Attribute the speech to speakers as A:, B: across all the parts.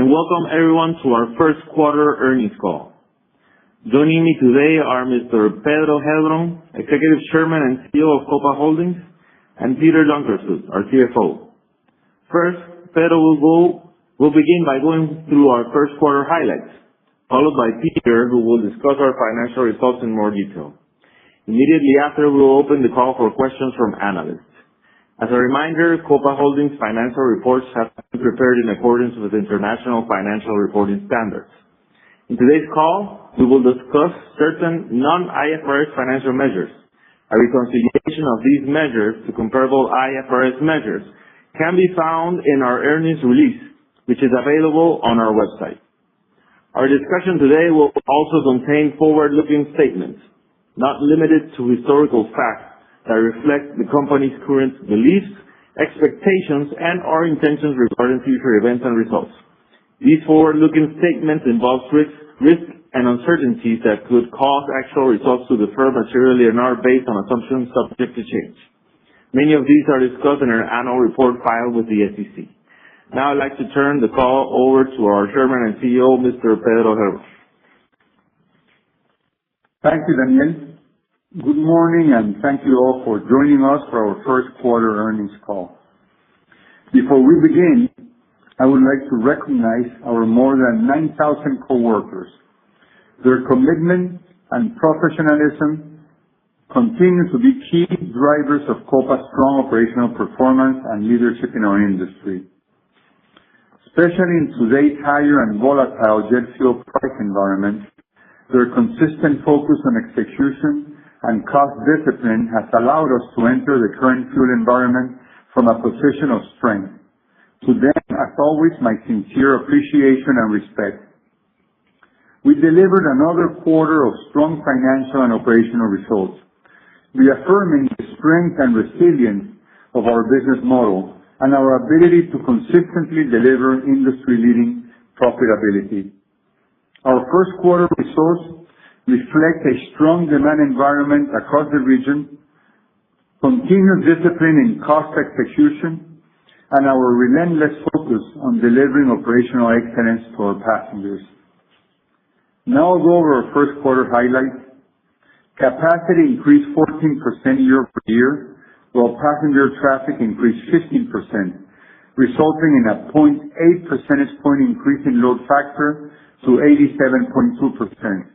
A: and welcome everyone to our first quarter earnings call. Joining me today are Mr. Pedro Heilbron, Executive Chairman and CEO of Copa Holdings, and Peter Donkersloot, our CFO. First, Pedro will begin by going through our first quarter highlights, followed by Peter, who will discuss our financial results in more detail. Immediately after, we will open the call for questions from analysts. As a reminder, Copa Holdings financial reports have been prepared in accordance with international financial reporting standards. In today's call, we will discuss certain non-IFRS financial measures. A reconciliation of these measures to comparable IFRS measures can be found in our earnings release, which is available on our website. Our discussion today will also contain forward-looking statements, not limited to historical facts, that reflect the company's current beliefs, expectations, and/or intentions regarding future events and results. These forward-looking statements involve risks and uncertainties that could cause actual results to differ materially and are based on assumptions subject to change. Many of these are discussed in our annual report filed with the SEC. Now I'd like to turn the call over to our Chairman and CEO, Mr. Pedro Heilbron.
B: Thank you, Daniel. Good morning, and thank you all for joining us for our first quarter earnings call. Before we begin, I would like to recognize our more than 9,000 coworkers. Their commitment and professionalism continue to be key drivers of Copa's strong operational performance and leadership in our industry. Especially in today's higher and volatile jet fuel price environment, their consistent focus on execution and cost discipline has allowed us to enter the current fuel environment from a position of strength. To them, as always, my sincere appreciation and respect. We delivered another quarter of strong financial and operational results, reaffirming the strength and resilience of our business model and our ability to consistently deliver industry-leading profitability. Our first quarter results reflect a strong demand environment across the region, continued discipline in cost execution, and our relentless focus on delivering operational excellence to our passengers. Now I'll go over our first quarter highlights. Capacity increased 14% year-over-year, while passenger traffic increased 15%, resulting in a 0.8 percentage point increase in load factor to 87.2%.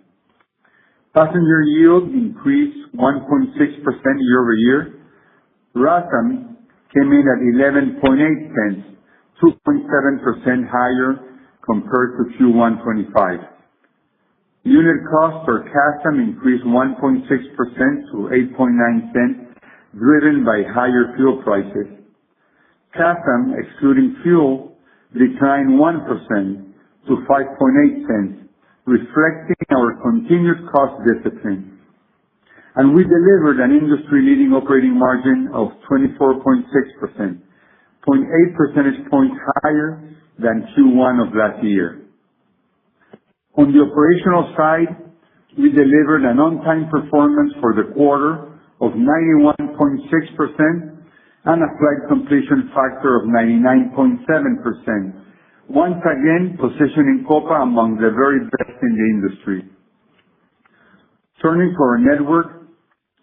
B: Passenger yield increased 1.6% year-over-year. RASM came in at 11.8 cents, 2.7% higher compared to Q1 25. Unit cost per CASM increased 1.6% to 8.9 cents, driven by higher fuel prices. CASM, excluding fuel, declined 1% to 5.8 cents, reflecting our continued cost discipline. And we delivered an industry-leading operating margin of 24.6%, 0.8 percentage points higher than Q1 of last year. On the operational side, we delivered an on-time performance for the quarter of 91.6% and a flight completion factor of 99.7%. Once again positioning Copa among the very best in the industry. Turning to our network,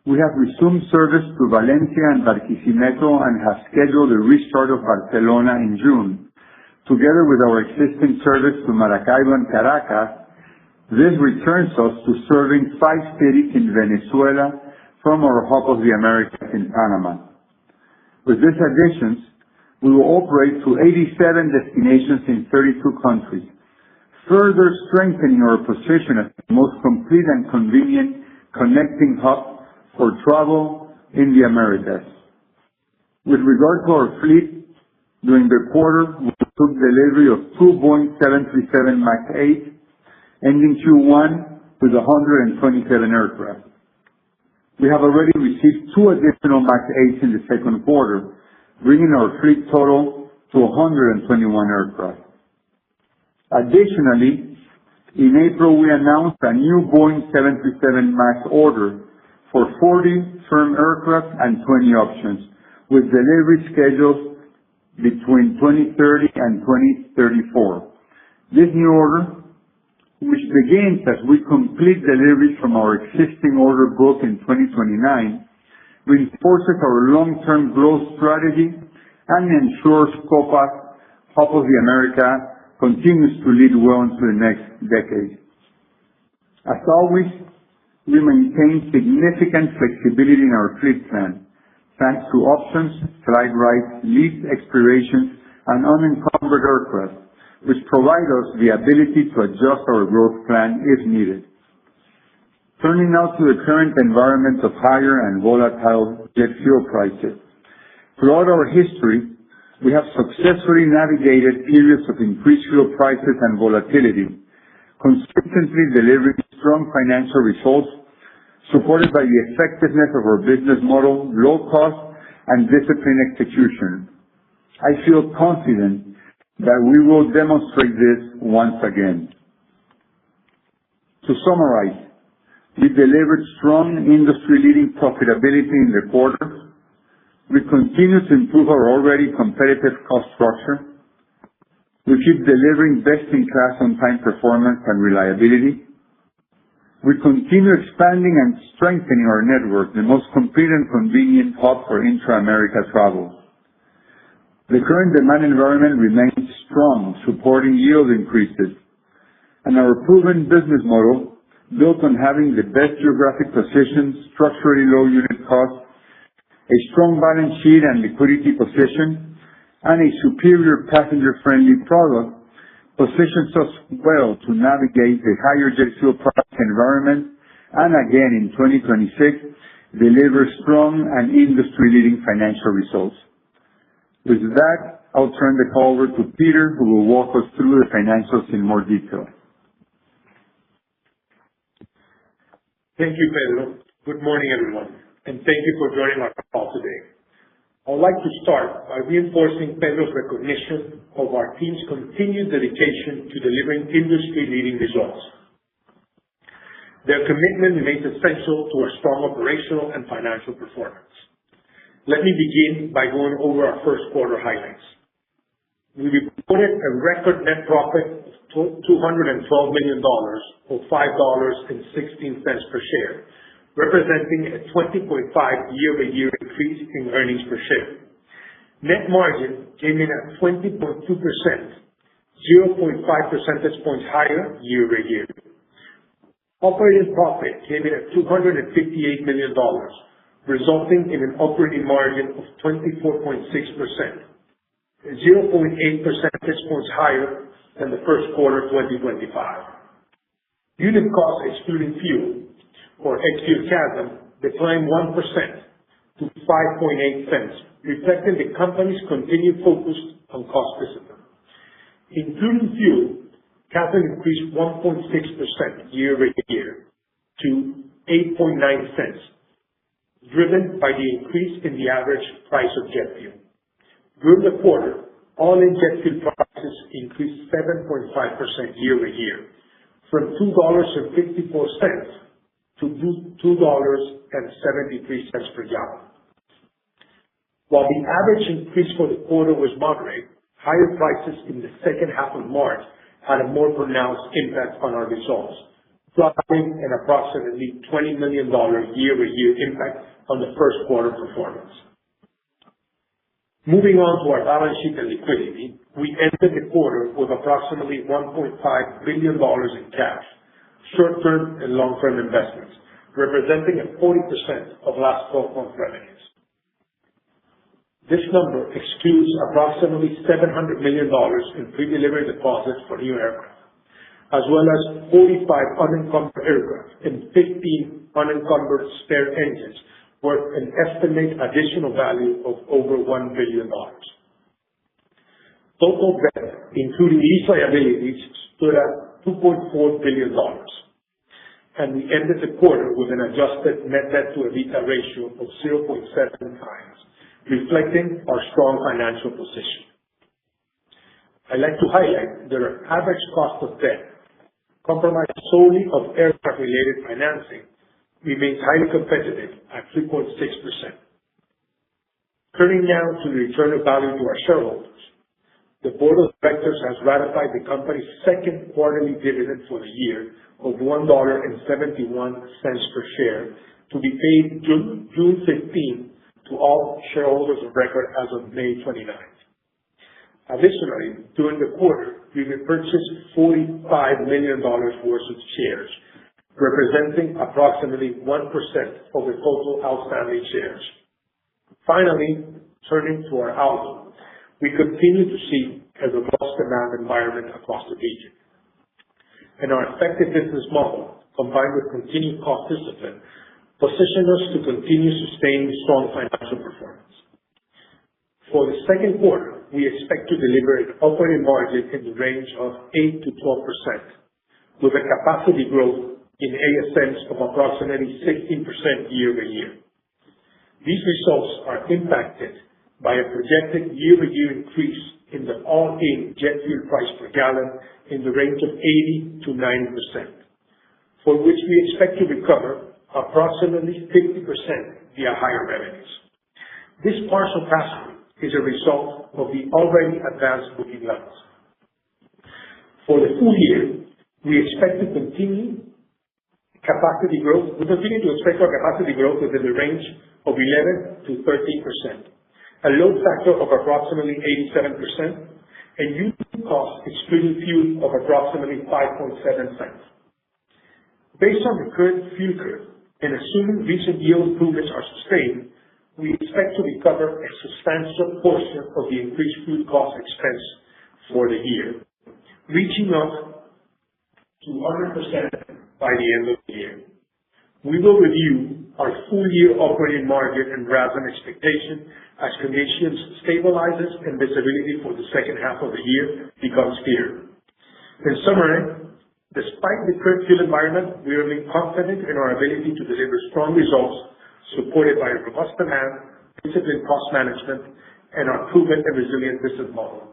B: we have resumed service to Valencia and Barquisimeto and have scheduled the restart of Barcelona in June. Together with our existing service to Maracaibo and Caracas, this returns us to serving 5 cities in Venezuela from our Hub of the Americas in Panama. With these additions, we will operate to 87 destinations in 32 countries, further strengthening our position as the most complete and convenient connecting hub for travel in the Americas. With regard to our fleet, during the quarter, we took delivery of 2 Boeing 737 MAX 8, ending Q1 with 127 aircraft. We have already received 2 additional MAX 8s in the second quarter, bringing our fleet total to 121 aircraft. Additionally, in April, we announced a new Boeing 737 MAX order for 40 firm aircraft and 20 options, with delivery schedules between 2030 and 2034. This new order, which begins as we complete deliveries from our existing order book in 2029, reinforces our long-term growth strategy and ensures Copa, Hub of the America, continues to lead well into the next decade. As always, we maintain significant flexibility in our fleet plan, thanks to options, flight rights, lease expirations, and unencumbered aircraft, which provide us the ability to adjust our growth plan if needed. Turning now to the current environment of higher and volatile jet fuel prices. Throughout our history, we have successfully navigated periods of increased fuel prices and volatility, consistently delivering strong financial results supported by the effectiveness of our business model, low cost, and disciplined execution. I feel confident that we will demonstrate this once again. To summarize, we delivered strong industry-leading profitability in the quarter. We continue to improve our already competitive cost structure. We keep delivering best-in-class on-time performance and reliability. We continue expanding and strengthening our network, the most complete and convenient hub for intra-America travel. The current demand environment remains strong, supporting yield increases, and our proven business model, built on having the best geographic position, structurally low unit cost, a strong balance sheet and liquidity position, and a superior passenger-friendly product, positions us well to navigate the higher jet fuel price environment and again in 2026, deliver strong and industry-leading financial results. With that, I'll turn the call over to Peter, who will walk us through the financials in more detail.
C: Thank you, Pedro. Good morning, everyone, and thank you for joining our call today. I would like to start by reinforcing Pedro's recognition of our team's continued dedication to delivering industry-leading results. Their commitment remains essential to our strong operational and financial performance. Let me begin by going over our first quarter highlights. We reported a record net profit of $212 million, or $5.16 per share, representing a 20.5 year-over-year increase in earnings per share. Net margin came in at 20.2%, 0.5 percentage points higher year-over-year. Operating profit came in at $258 million, resulting in an operating margin of 24.6%, 0.8 percentage points higher than the first quarter of 2025. Unit cost excluding fuel, or ex-fuel CASM, declined 1% to 5.8 cents, reflecting the company's continued focus on cost discipline. Including fuel, CASM increased 1.6% year-over-year to 8.9 cents, driven by the increase in the average price of jet fuel. During the quarter, all-in jet fuel prices increased 7.5% year-over-year, from $2.54 to $2.73 per gallon. While the average increase for the quarter was moderate, higher prices in the second half of March had a more pronounced impact on our results, driving an approximately $20 million year-over-year impact on the first quarter performance. Moving on to our balance sheet and liquidity, we ended the quarter with approximately $1.5 billion in cash, short-term and long-term investments, representing 40% of last 12-month revenues. This number excludes approximately $700 million in pre-delivery deposits for new aircraft, as well as 45 unencumbered aircraft and 15 unencumbered spare engines, worth an estimated additional value of over $1 billion. Total debt, including lease liabilities, stood at $2.4 billion, and we ended the quarter with an adjusted net debt to EBITDA ratio of 0.7 times, reflecting our strong financial position. I'd like to highlight that our average cost of debt, comprised solely of aircraft-related financing, remains highly competitive at 3.6%. Turning now to the return of value to our shareholders. the board of directors has ratified the company's second quarterly dividend for the year of $1.71 per share to be paid June 15 to all shareholders of record as of May 29th. Additionally, during the quarter, we repurchased $45 million worth of shares, representing approximately 1% of the total outstanding shares. Finally, turning to our outlook, we continue to see a robust demand environment across the region. Our effective business model, combined with continued cost discipline, position us to continue sustaining strong financial performance. For the second quarter, we expect to deliver an operating margin in the range of 8% to 12%, with a capacity growth in ASMs of approximately 16% year-over-year. These results are impacted by a projected year-over-year increase in the all-in jet fuel price per gallon in the range of 80% to 90%, for which we expect to recover approximately 50% via higher revenues. This partial pass-through is a result of the already advanced booking levels. For the full year, we expect to continue capacity growth. We continue to expect our capacity growth within the range of 11% to 13%, a load factor of approximately 87%, and unit cost excluding fuel of approximately 5.7 cents. Based on the current fuel curve and assuming recent yield improvements are sustained, we expect to recover a substantial portion of the increased fuel cost expense for the year, reaching up to 100% by the end of the year. We will review our full-year operating margin and RASM expectation as conditions stabilizes and visibility for the second half of the year becomes clearer. In summary, despite the current fuel environment, we remain confident in our ability to deliver strong results supported by a robust demand, disciplined cost management, and our proven and resilient business model.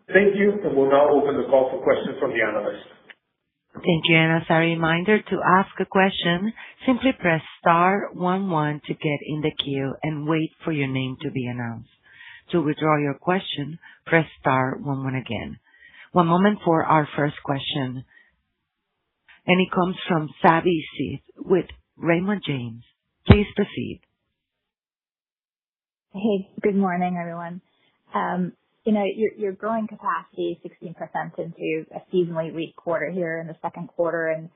C: Thank you, and we'll now open the call for questions from the analysts.
D: Thank you. And as a reminder, to ask a question, simply press *11 to get in the queue and wait for your name to be announced. To withdraw your question, press *11 again. One moment for our first question. And it comes from Savi Syth with Raymond James. Please proceed.
E: Hey, good morning, everyone. You're growing capacity 16% into a seasonally weak quarter here in the second quarter, and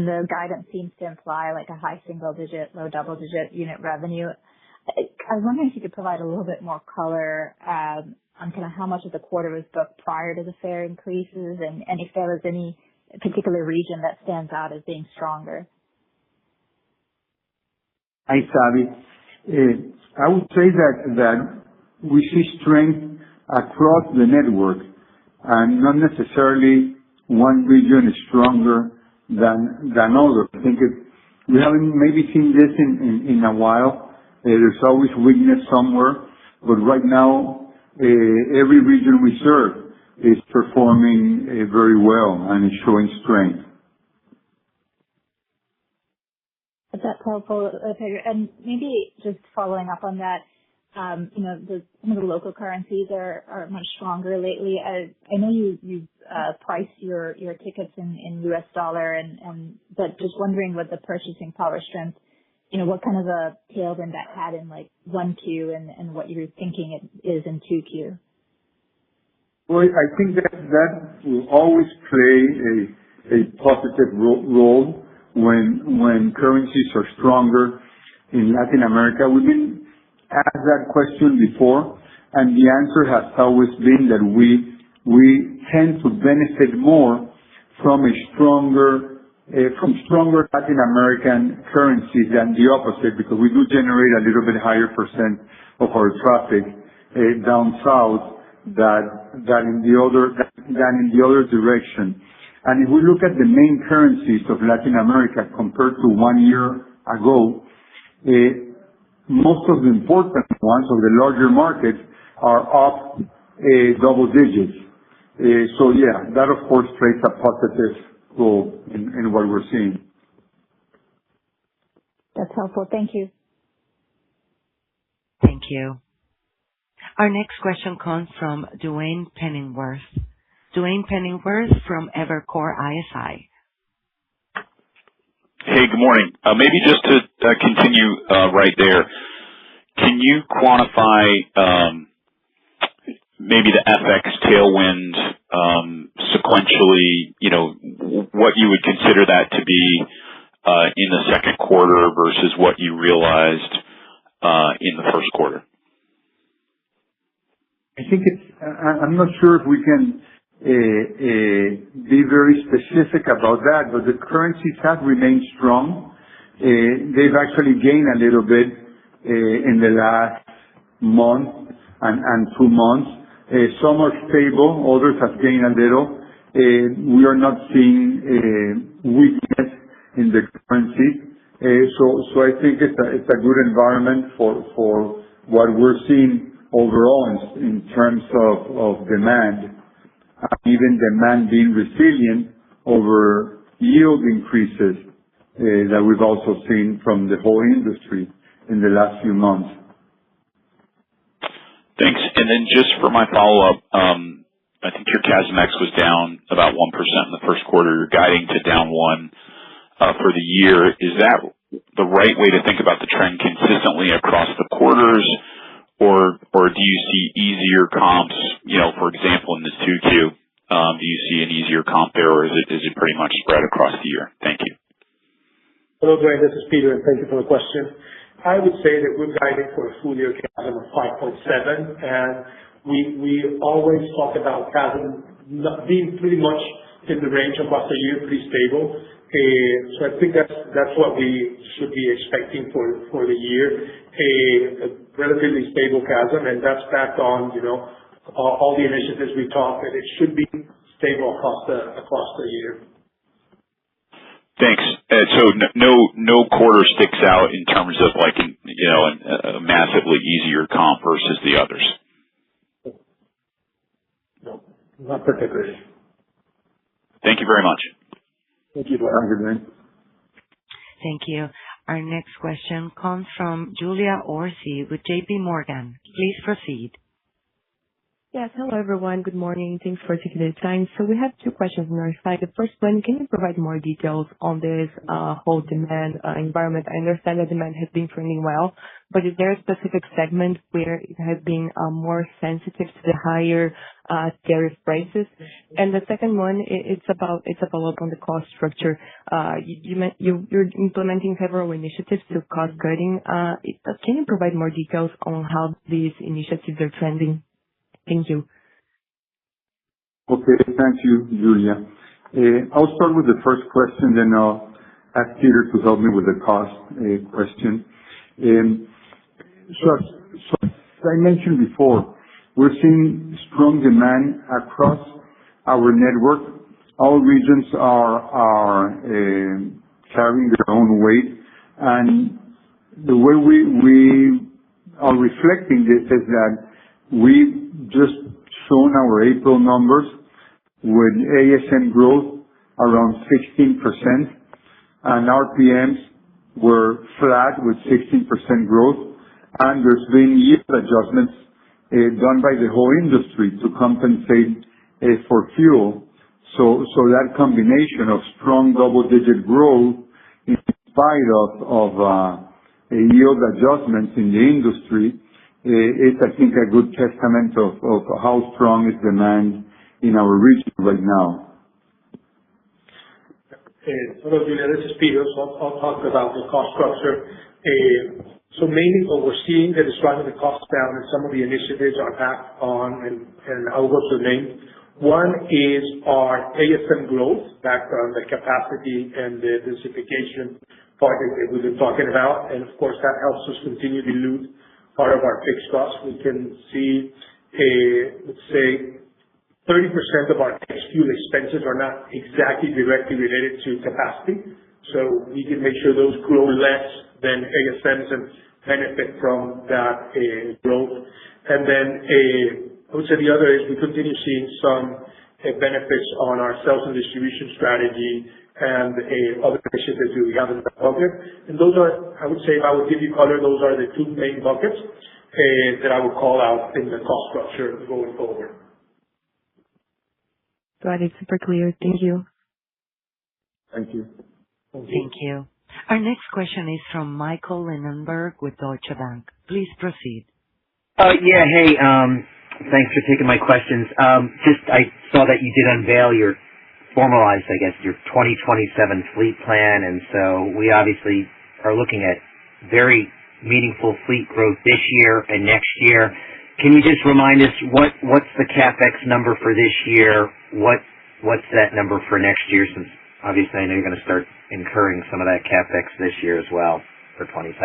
E: the guidance seems to imply like a high single-digit, low double-digit unit revenue. I was wondering if you could provide a little bit more color on kind of how much of the quarter was booked prior to the fare increases, and if there was any particular region that stands out as being stronger.
B: Hi, Savi. I would say that we see strength across the network, and not necessarily one region is stronger than others. I think we haven't maybe seen this in a while. There's always weakness somewhere, but right now every region we serve is performing very well and is showing strength.
E: That's helpful, Pedro. And maybe just following up on that, some of the local currencies are much stronger lately. I know you price your tickets in US dollar, but just wondering with the purchasing power strength, what kind of a tailwind that had in like 1Q and what you're thinking it is in 2Q.
B: Well, I think that will always play a positive role when currencies are stronger in Latin America. We've been asked that question before, and the answer has always been that we tend to benefit more from stronger Latin American currencies than the opposite, because we do generate a little bit higher percent of our traffic down south than in the other direction. And if we look at the main currencies of Latin America compared to 1 year ago, most of the important ones, or the larger markets, are up double digits. So yeah, that of course plays a positive role in what we're seeing.
E: That's helpful. Thank you.
D: Thank you. Our next question comes from Duane Penningworth. Duane Penningworth from Evercore ISI.
F: Hey, good morning. Maybe just to continue right there, can you quantify maybe the FX tailwind sequentially, what you would consider that to be in the second quarter versus what you realized in the first quarter?
B: I think I'm not sure if we can be very specific about that, but the currencies have remained strong. They've actually gained a little bit in the last month and 2 months. Some are stable, others have gained a little. We are not seeing weakness in the currency. So I think it's a good environment for what we're seeing overall in terms of demand. Even demand being resilient over yield increases that we've also seen from the whole industry in the last few months.
F: Thanks. And then just for my follow-up, I think your CASM-ex was down about 1% in the first quarter. You're guiding to down 1% for the year. Is that the right way to think about the trend consistently across the quarters, or do you see easier comps, for example, in this 2Q? Do you see an easier comp there, or is it pretty much spread across the year? Thank you.
C: Hello, Duane. This is Peter, and thank you for the question. I would say that we're guiding for a full year CASM of 5.7, and we always talk about CASM being pretty much in the range across the year, pretty stable. So I think that's what we should be expecting for the year, a relatively stable CASM, and that's backed on all the initiatives we talked, and it should be stable across the year.
F: Thanks. So no quarter sticks out in terms of a massively easier comp versus the others.
C: No, not particularly.
F: Thank you very much.
C: Thank you, Duane.
B: Have a good day.
D: Thank you. Our next question comes from Julia Orsi with JP Morgan. Please proceed.
G: Yes. Hello, everyone. Good morning. Thanks for taking the time. So we have 2 questions on our side. The first one, can you provide more details on this whole demand environment? I understand that demand has been trending well, but is there a specific segment where it has been more sensitive to the higher tariff prices? And the second one, it's a follow-up on the cost structure. You're implementing several initiatives to cost cutting. Can you provide more details on how these initiatives are trending? Thank you.
B: Okay. Thank you, Julia. I'll start with the first question, then I'll ask Peter to help me with the cost question. So as I mentioned before, we're seeing strong demand across our network. All regions are carrying their own weight, and the way we are reflecting this is that we just shown our April numbers with ASM growth around 16%, and RPMs were flat with 16% growth, and there's been yield adjustments done by the whole industry to compensate for fuel. So that combination of strong double-digit growth in spite of yield adjustments in the industry is, I think, a good testament of how strong is demand in our region right now.
C: Hello, Julia. This is Peter. So I'll talk about the cost structure. So mainly what we're seeing that is driving the costs down, and some of the initiatives are backed on, and I'll go through the names. One is our ASM growth, backed on the capacity and the densification project that we've been talking about, and of course that helps us continue to dilute part of our fixed costs. We can see, let's say, 30% of our ex-fuel expenses are not exactly directly related to capacity, so we can make sure those grow less than ASMs and benefit from that growth. And then I would say the other is we continue seeing some benefits on our sales and distribution strategy and other initiatives that we have in the bucket. And those are, I would say, if I would give you color, those are the 2 main buckets. that I would call out in the cost structure going forward.
G: Got it. Super clear. Thank you.
B: Thank you.
D: Thank you. Our next question is from Michael Linenberg with Deutsche Bank. Please proceed.
H: Yeah. Hey, thanks for taking my questions. I saw that you did unveil your formalized, I guess, your 2027 fleet plan, and so we obviously are looking at very meaningful fleet growth this year and next year. Can you just remind us what's the CapEx number for this year? What's that number for next year, since obviously I know you're going to start incurring some of that CapEx this year as well for 27.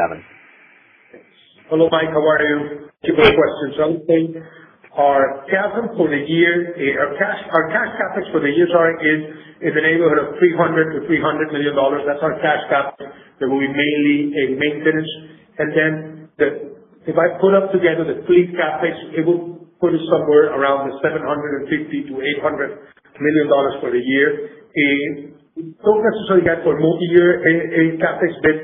C: Hello, Mike. How are you? Thank you for the question. So I would say our CASM for the year, our cash CapEx for the year, is in the neighborhood of $300 to $300 million. That's our cash CapEx. That will be mainly a maintenance. And then if I put up together the fleet CapEx, it will put us somewhere around the $750 to $800 million for the year. Don't necessarily get for multi-year CapEx, but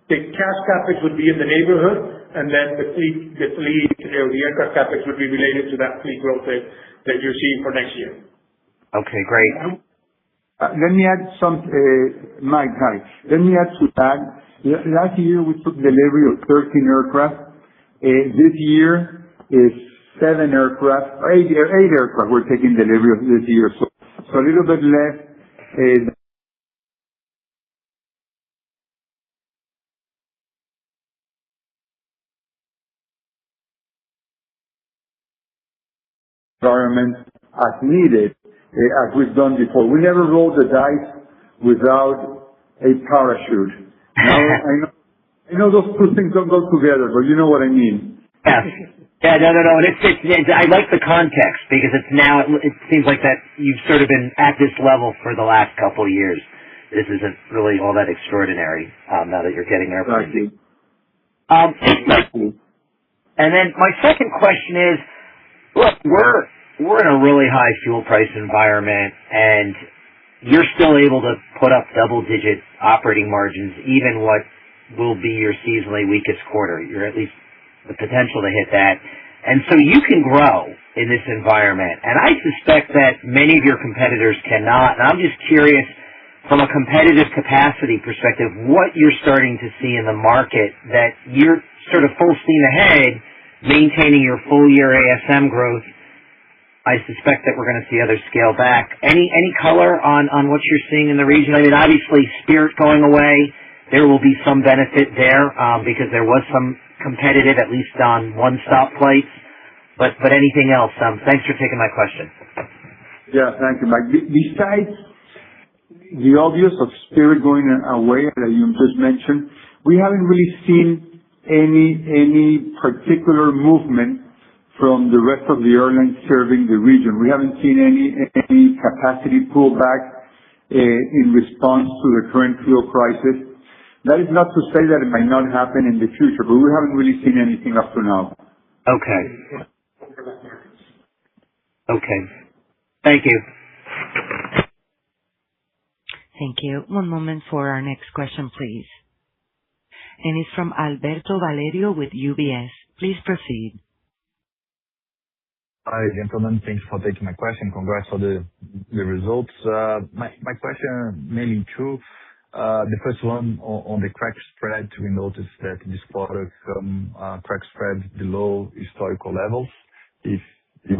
C: the cash CapEx would be in the neighborhood, and then the aircraft CapEx would be related to that fleet growth that you're seeing for next year.
H: Okay, great.
B: Let me add Mike, hi. Let me add to that. Last year we took delivery of 13 aircraft. This year is 8 aircraft we're taking delivery of this year. So a little bit less environment as needed, as we've done before. We never roll the dice without a parachute. Now, I know those two things don't go together, but you know what I mean.
H: Yeah. Yeah, no. I like the context because it seems like that you've sort of been at this level for the last couple of years. This isn't really all that extraordinary now that you're getting airplanes.
B: Exactly.
H: And then my second question is, look, we're in a really high fuel price environment, and you're still able to put up double-digit operating margins, even what will be your seasonally weakest quarter. You're at least the potential to hit that. And so you can grow in this environment. And I suspect that many of your competitors cannot. And I'm just curious, from a competitive capacity perspective, what you're starting to see in the market that you're sort of full steam ahead, maintaining your full-year ASM growth. I suspect that we're going to see others scale back. Any color on what you're seeing in the region? I mean, obviously, Spirit going away, there will be some benefit there because there was some competitive, at least on one-stop flights. But anything else? Thanks for taking my question.
B: Yeah, thank you, Mike. Besides the obvious of Spirit going away that you just mentioned, we haven't really seen any particular movement from the rest of the airlines serving the region. We haven't seen any capacity pullback in response to the current fuel prices. That is not to say that it might not happen in the future, but we haven't really seen anything up to now.
H: Okay. Thank you.
D: Thank you. One moment for our next question, please. And it's from Alberto Valerio with UBS. Please proceed.
I: Hi, gentlemen. Thanks for taking my question. Congrats for the results. My question mainly two. The first one on the crack spread. We noticed that this quarter crack spread below historical levels. If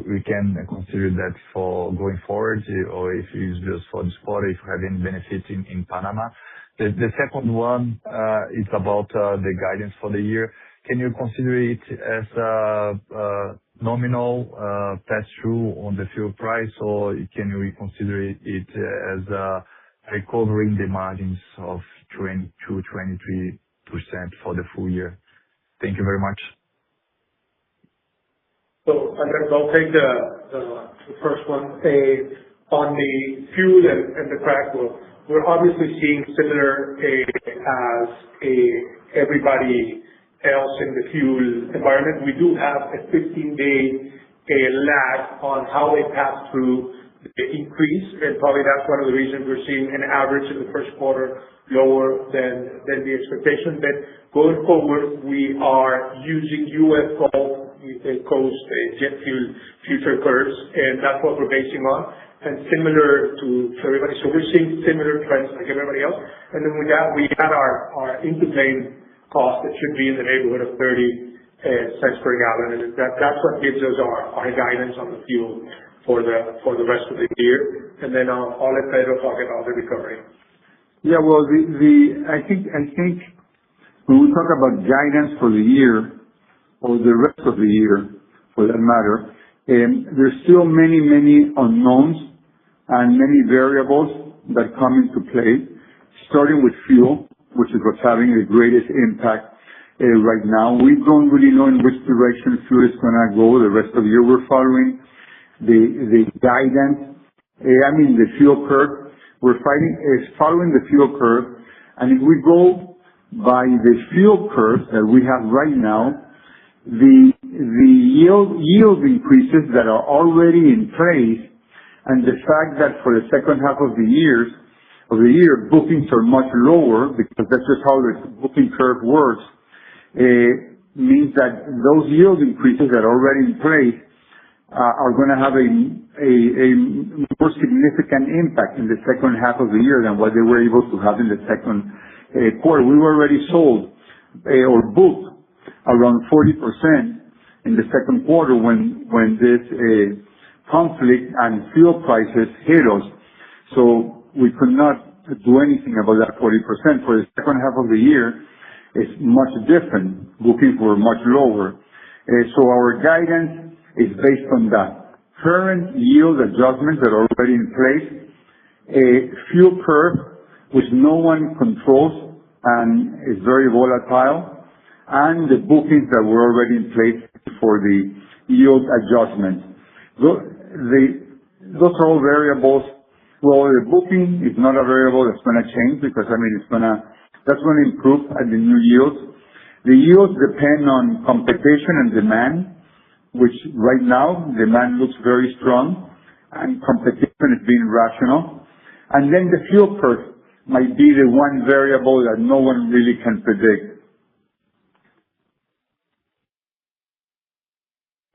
I: we can consider that for going forward, or if it's just for this quarter, if you have any benefit in Panama. The second one is about the guidance for the year. Can you consider it as a nominal pass-through on the fuel price, or can we consider it as recovering the margins of 22%-23% for the full year? Thank you very much.
C: So I'll take the first one. On the fuel and the crack, we're obviously seeing similar as everybody else in the fuel environment. We do have a 15-day lag on how they pass through the increase, and probably that's one of the reasons we're seeing an average in the first quarter lower than the expectation. But going forward, we are using US Gulf Coast jet fuel future curves, and that's what we're basing on. And similar to everybody, so we're seeing similar trends like everybody else. And then we got our into-plane cost that should be in the neighborhood of 30 cents per gallon, and that's what gives us our guidance on the fuel for the rest of the year. And then I'll let Pedro talk about the recovery.
B: Yeah, well, I think when we talk about guidance for the year or the rest of the year, for that matter, there's still many unknowns and many variables that come into play, starting with fuel, which is what's having the greatest impact right now. We don't really know in which direction fuel is gonna go the rest of the year. We're following the guidance, the fuel curve. We're following the fuel curve, and if we go by the fuel curve that we have right now, the yield increases that are already in place, and the fact that for the second half of the year, bookings are much lower, because that's just how the booking curve works, means that those yield increases that are already in place are going to have a more significant impact in the second half of the year than what they were able to have in the second quarter. We were already sold or booked around 40% in the second quarter when this conflict and fuel prices hit us. So we could not do anything about that 40%. For the second half of the year, it's much different. Bookings were much lower. So our guidance is based on that. Current yield adjustments that are already in place, a fuel curve which no one controls and is very volatile, and the bookings that were already in place for the yield adjustment. Those are all variables. Well, the booking is not a variable that's going to change, because that's going to improve at the new yields. The yields depend on competition and demand, which right now demand looks very strong and competition is being rational. And then the fuel curve might be the one variable that no one really can predict.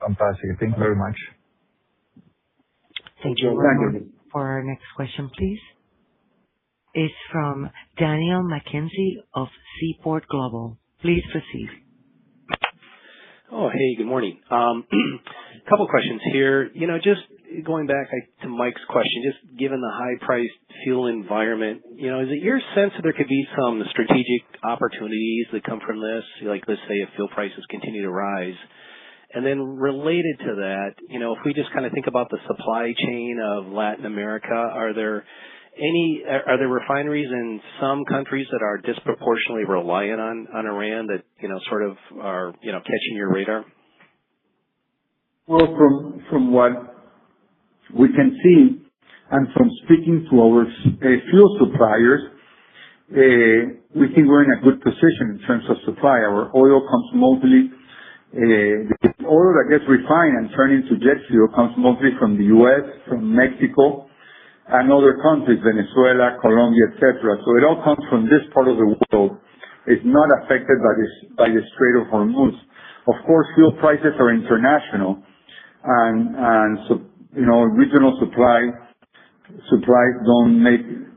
I: Fantastic. Thank you very much.
D: Thank you.
B: Thank you.
D: For our next question, please. It's from Daniel McKenzie of Seaport Global. Please proceed.
J: Oh, hey, good morning. Couple questions here. Just going back to Mike's question, just given the high-priced fuel environment, is it your sense that there could be some strategic opportunities that come from this? Like, let's say if fuel prices continue to rise. And then related to that, if we just kind of think about the supply chain of Latin America, are there refineries in some countries that are disproportionately reliant on Iran that, sort of are, catching your radar?
B: Well, from what we can see, and from speaking to our fuel suppliers, we think we're in a good position in terms of supply. Our oil comes mostly, the oil that gets refined and turned into jet fuel comes mostly from the U.S., from Mexico, and other countries, Venezuela, Colombia, etc. So it all comes from this part of the world. It's not affected by the Strait of Hormuz. Of course, fuel prices are international, and so regional supplies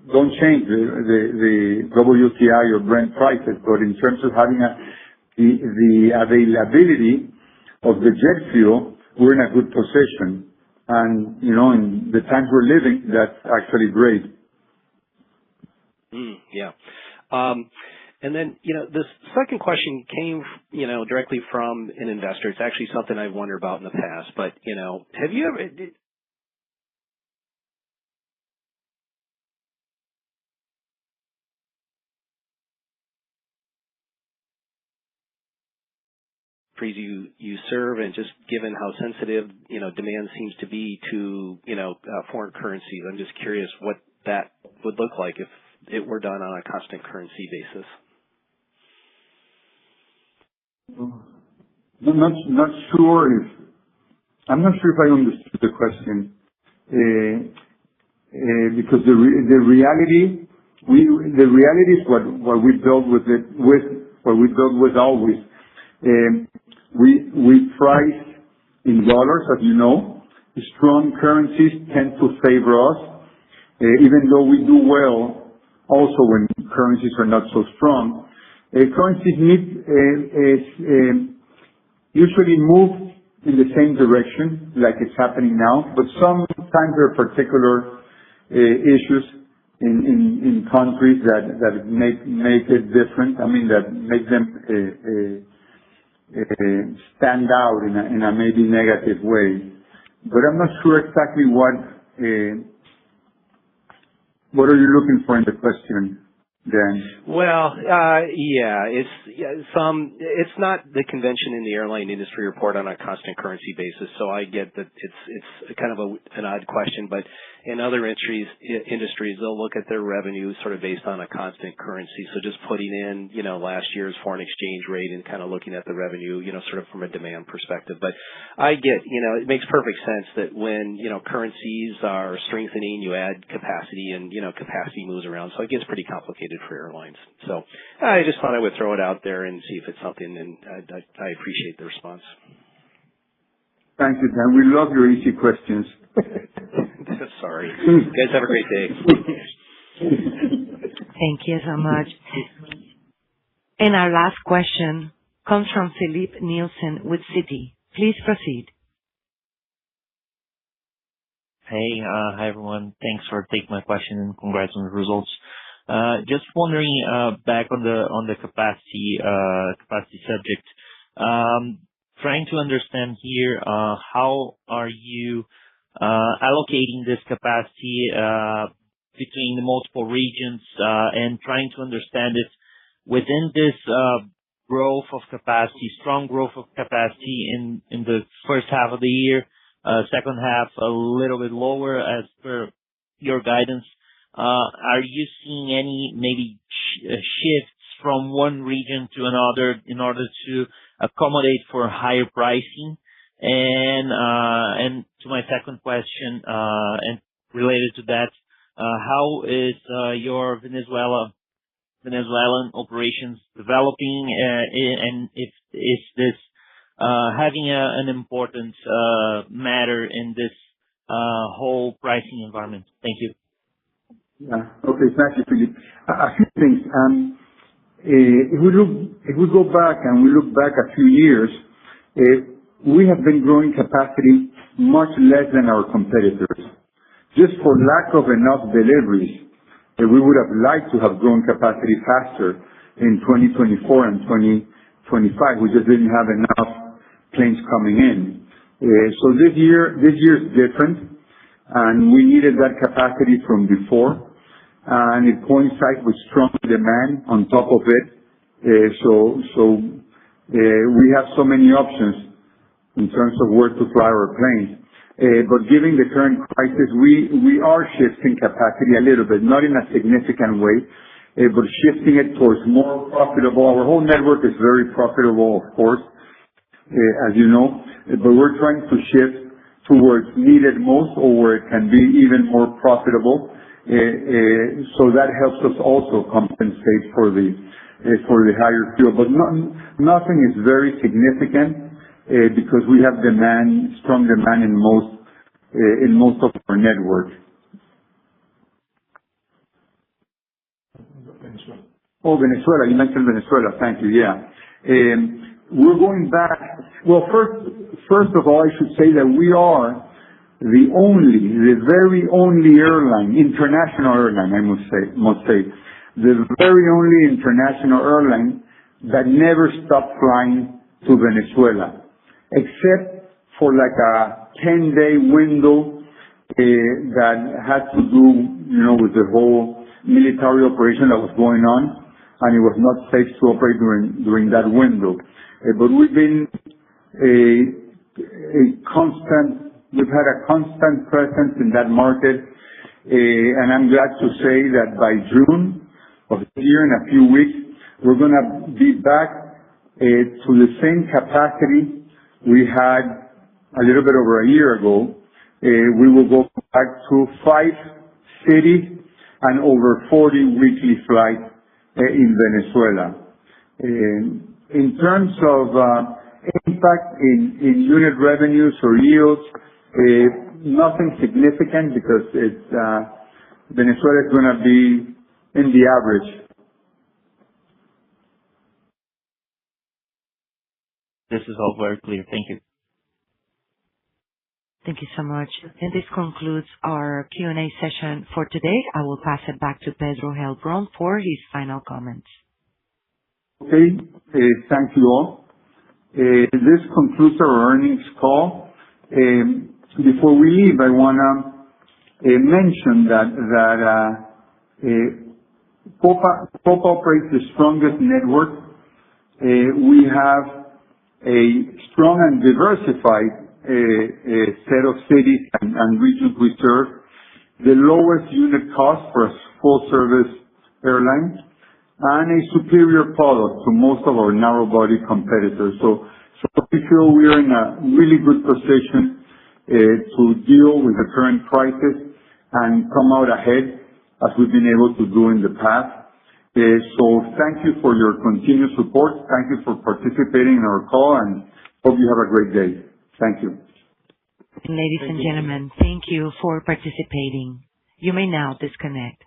B: don't change the WTI or Brent prices. But in terms of having the availability of the jet fuel, we're in a good position. And, in the times we're living, that's actually great.
J: Yeah. And then, this second question came, directly from an investor. It's actually something I've wondered about in the past, but, have you ever, you serve, and just given how sensitive, demand seems to be to, foreign currencies, I'm just curious what that would look like if it were done on a constant currency basis.
B: I'm not sure if I understood the question, because the reality is what we build with always. We price in dollars, as you know. Strong currencies tend to favor us, even though we do well also when currencies are not so strong. Currencies usually move in the same direction, like it's happening now, but sometimes there are particular issues in countries that make it different. I mean, that make them stand out in a maybe negative way. But I'm not sure exactly what are you looking for in the question, Dan?
J: Well, it's not the convention in the airline industry report on a constant currency basis, so I get that it's kind of an odd question, but in other industries, they'll look at their revenue sort of based on a constant currency. So just putting in, last year's foreign exchange rate and kind of looking at the revenue, sort of from a demand perspective. But I get, it makes perfect sense that when, currencies are strengthening, you add capacity and, capacity moves around. So it gets pretty complicated for airlines. So I just thought I would throw it out there and see if it's something, and I appreciate the response.
B: Thank you, Dan. We love your easy questions.
J: Sorry. You guys have a great day.
D: Thank you so much. And our last question comes from Philippe Nielsen with Citi. Please proceed.
K: Hey, hi everyone. Thanks for taking my question and congrats on the results. Just wondering, back on the capacity subject, trying to understand here, how are you allocating this capacity between the multiple regions, and trying to understand if within this growth of capacity, strong growth of capacity in the first half of the year, second half a little bit lower as per your guidance, are you seeing any maybe shifts from one region to another in order to accommodate for higher pricing? And to my second question, and related to that, how is your Venezuelan operations developing, and is this having an important matter in this whole pricing environment? Thank you.
B: Yeah. Okay. Thank you, Philippe. A few things. If we go back and we look back a few years, we have been growing capacity much less than our competitors. Just for lack of enough deliveries, we would have liked to have grown capacity faster in 2024 and 2025. We just didn't have enough planes coming in. So this year is different, and we needed that capacity from before, and it coincides with strong demand on top of it. So we have so many options in terms of where to fly our planes. But given the current crisis, we are shifting capacity a little bit, not in a significant way, but shifting it towards more profitable. Our whole network is very profitable, of course, as you know, but we're trying to shift towards needed most, or where it can be even more profitable. So that helps us also compensate for the higher fuel. But nothing is very significant, because we have strong demand in most of our network. Venezuela. You mentioned Venezuela. Thank you. Yeah. We're going back. Well, first of all, I should say that we are the very only airline, international airline, I must say, the very only international airline that never stopped flying to Venezuela, except for like a 10-day window that had to do, with the whole military operation that was going on, and it was not safe to operate during that window. But we've been we've had a constant presence in that market, and I'm glad to say that by June of this year, in a few weeks, we're going to be back to the same capacity we had a little bit over a year ago. We will go back to 5 cities and over 40 weekly flights in Venezuela. In terms of impact in unit revenues or yields. Nothing significant because Venezuela is gonna be in the average.
K: This is all very clear. Thank you.
D: Thank you so much. And this concludes our Q&A session for today. I will pass it back to Pedro Heilbron for his final comments.
B: Okay. Thank you all. This concludes our earnings call. Before we leave, I wanna mention that Copa operates the strongest network. We have a strong and diversified set of cities and regions we serve, the lowest unit cost for a full-service airline, and a superior product to most of our narrow-body competitors. So we feel we are in a really good position to deal with the current crisis and come out ahead as we've been able to do in the past. So thank you for your continued support. Thank you for participating in our call, and hope you have a great day. Thank you.
D: Ladies and gentlemen, thank you for participating. You may now disconnect.